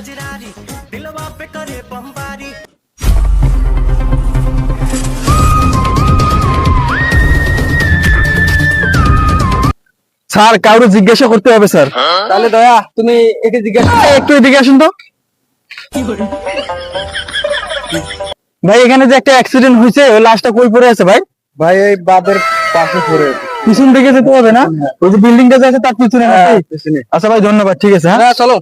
Sir কাউকে জিজ্ঞাসা করতে হবে স্যার। তাহলে দয়া তুমি একে জিজ্ঞাসা একটু এদিকে আসুন তো। ভাই এখানে যে একটা অ্যাক্সিডেন্ট হয়েছে ওই লাশটা কই পড়ে আছে ভাই? ভাই এই বাদের পাশে পড়ে পিছন দিকে যেতে হবে না? ওই যে বিল্ডিংটা আছে তার পিছনে নাকি? আচ্ছা ভাই ধন্যবাদ, ঠিক আছে। হ্যাঁ চলো।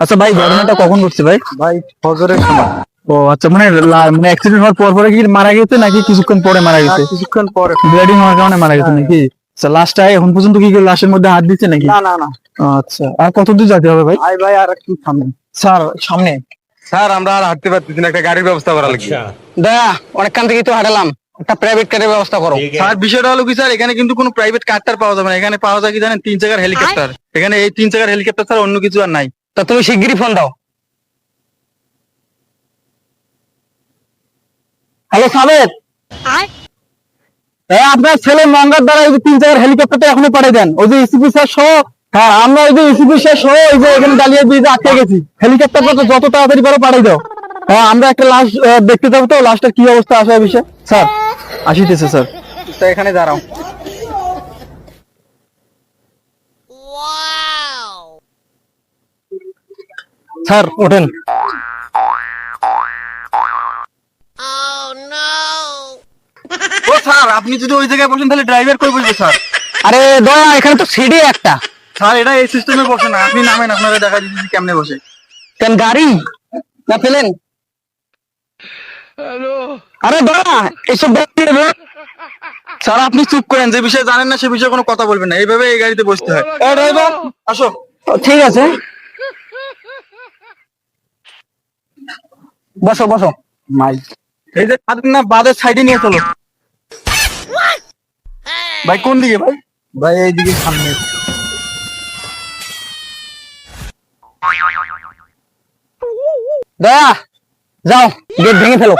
আচ্ছা ভাই ঘটনাটা কখন ঘটছে ভাই? ভাই ফজরের সময়। ও আচ্ছা, মানে মানে অ্যাক্সিডেন্ট হওয়ার পর পরে কি মারা গেছে নাকি কিছুক্ষণ পরে মারা গেছে? কিছুক্ষণ পরে ব্লিডিং হওয়ার কারণে মারা গেছে নাকি? আচ্ছা লাশটা এখন পর্যন্ত কি কেউ লাশের মধ্যে হাত দিচ্ছে নাকি? না না না। আচ্ছা আর কত দূর যেতে হবে ভাই? ভাই আর একটু সামনে। স্যার সামনে। স্যার আমরা আর হাঁটতে পারতেছি না, একটা গাড়ির ব্যবস্থা করা লাগবে। দয়া অনেকক্ষণ থেকে তো হাঁটালাম, একটা প্রাইভেট কারের ব্যবস্থা করো। স্যার বিষয়টা হলো কি স্যার, এখানে কিন্তু কোনো প্রাইভেট কারটার পাওয়া যাবে না, এখানে পাওয়া যায় কি জানেন, 3 চাকার হেলিকপ্টার। এখানে এই 3 চাকার হেলিকপ্টার ছাড়া অন্য কিছু আর নাই। তা তুমি শিগগিরই ফোন দাও। হ্যালো সাবেদ, আপনার ছেলে মঙ্গার দ্বারা এই যে 3 চাকার হেলিকপ্টারটা এখনো পাঠিয়ে দেন। ওই যে ইসিপি স্যার সহ, হ্যাঁ আমরা ওই যে ইসিপি স্যার সহ ওই যে এখানে দাঁড়িয়ে ব্রিজে আটকে গেছি। হেলিকপ্টারটা যত তাড়াতাড়ি পারো পাঠিয়ে দাও। হ্যাঁ আমরা একটা লাশ দেখতে যাবো, তো লাশটার কি অবস্থা আসে বিষয়ে। স্যার আসিতেছে স্যার। তো এখানে দাঁড়াও। স্যার ওঠেন। ও স্যার আপনি যদি ওই জায়গায় বসেন তাহলে ড্রাইভার কই বসবে স্যার? আরে দয়া এখানে তো সিঁড়ি একটা। স্যার এটা এই সিস্টেমে বসে না, আপনি নামেন, আপনারা দেখা দিচ্ছি কেমনে বসে। কেন গাড়ি না পেলেন? আরে দয়া এসব স্যার আপনি চুপ করেন, যে বিষয়ে জানেন না সে বিষয়ে কোনো কথা বলবেন না, এইভাবে এই গাড়িতে বসতে হয়। ড্রাইভার আসো। ঠিক আছে বসো বসো। মাই এই যে না বাদের সাইডে নিয়ে চলো। ভাই কোন দিকে ভাই? ভাই এইদিকে সামনে। দয়া যাও গেট ভেঙে ফেলো।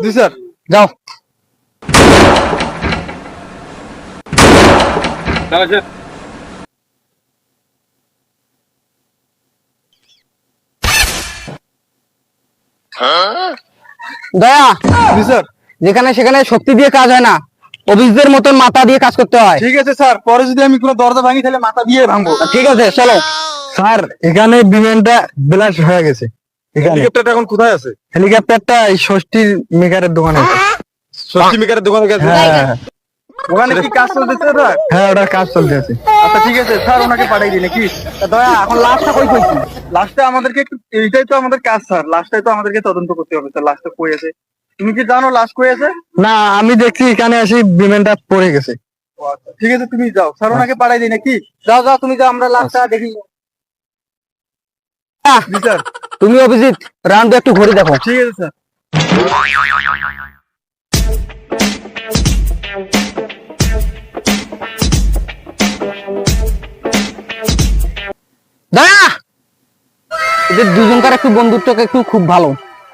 জি স্যার। যাও। দয়া জি স্যার। যেখানে সেখানে শক্তি দিয়ে কাজ হয় না, অফিসদের মতন মাথা দিয়ে কাজ করতে হয়। ঠিক আছে স্যার, পরে যদি আমি কোনো দরজা ভাঙি তাহলে মাথা দিয়ে ভাঙবো। ঠিক আছে চলো। স্যার এখানে বিমানটা ব্লাস্ট হয়ে গেছে। হেলিকপ্টারটা এখন কোথায় আছে? হেলিকপ্টারটা এই ষষ্ঠীর মেকারের দোকানে আছে। ষষ্ঠী মেকারের দোকানে গেছে? হ্যাঁ ওখানে কি কাজ চলতেছে স্যার? হ্যাঁ ওটার কাজ চলতে আছে। আচ্ছা ঠিক আছে স্যার, ওনাকে পাঠাই দিই নাকি? দয়া এখন লাশটা কই কইছি? লাস্টে আমাদেরকে একটু, এইটাই তো আমাদের কাজ স্যার, লাস্টটাই তো আমাদেরকে তদন্ত করতে হবে স্যার, লাস্টটা কই আছে। তুমি কি জানো লাস্ট কই আছে? না আমি দেখছি এখানে আসি বিমানটা পড়ে গেছে। ঠিক আছে তুমি যাও স্যার, ওনাকে পাঠাই দিই নাকি? যাও যাও তুমি যাও, আমরা লাস্টটা দেখি। জি স্যার। তুমি অভিজিৎ রাউন্ড একটু ঘুরে দেখো। ঠিক আছে স্যার। দয়া এদের দুজনকার একটু বন্ধুত্বকে একটু খুব ভালো।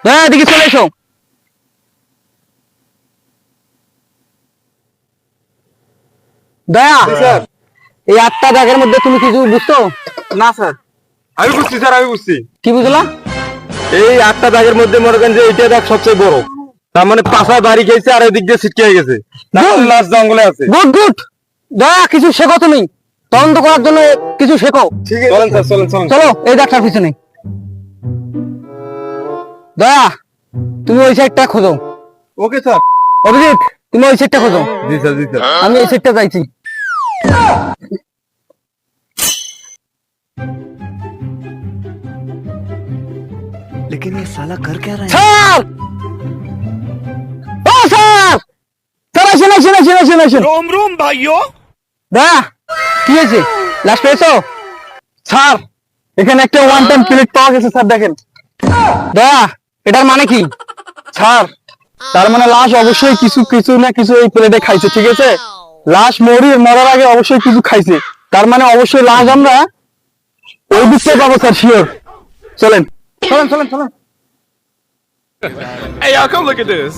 দয়া এদিকে চলে এসো। দয়া স্যার। এই 8টা দাগের মধ্যে তুমি কিছু বুঝতো? না স্যার। আমি বুঝছি স্যার, আমি বুঝছি। কি বুঝলা? এই 8টা দাগের মধ্যে মনে করেন যে এইটা দাগ সবচেয়ে বড়, তার মানে পাশায় বাড়ি খেয়েছে আর এদিক দিয়ে ছিটকে গেছে, না লাশ জঙ্গলে আছে। Good good. দয়া কিছু শেখো, তুমি তদন্ত করার জন্য কিছু শেখো। ঠিক আছে চলেন স্যার, চলেন চলেন। চলো এই দাগটার পিছনে। দয়া তুমি ওই সাইডটা খোঁজো। Okay sir. অভিজিৎ তুমি ওই সাইডটা খোঁজো। জি স্যার, জি স্যার। আমি এই সাইডটা যাইছি। लेकिन ये साला कर क्या रहा है? স্যার ও স্যার, স্যার আসেন আসেন আসেন আসেন আসেন। रोम रोम भाइयों। দয়া কি হয়েছে? লাস্ট পেয়েছো? স্যার এখানে একটা ওয়ান টাইম প্লেট পাওয়া গেছে স্যার, দেখেন। দয়া এটার মানে কি? স্যার তার মানে লাশ অবশ্যই কিছু কিছু না কিছু এই প্লেটে খাইছে, ঠিক আছে? লাশ মরার আগে অবশ্যই কিছু খাইছে, তার মানে অবশ্যই লাশ আমরা ওই দিকটা পাবো স্যার, শিওর। চলেন চলেন চলেন চলেন। Hey y'all, come look at this.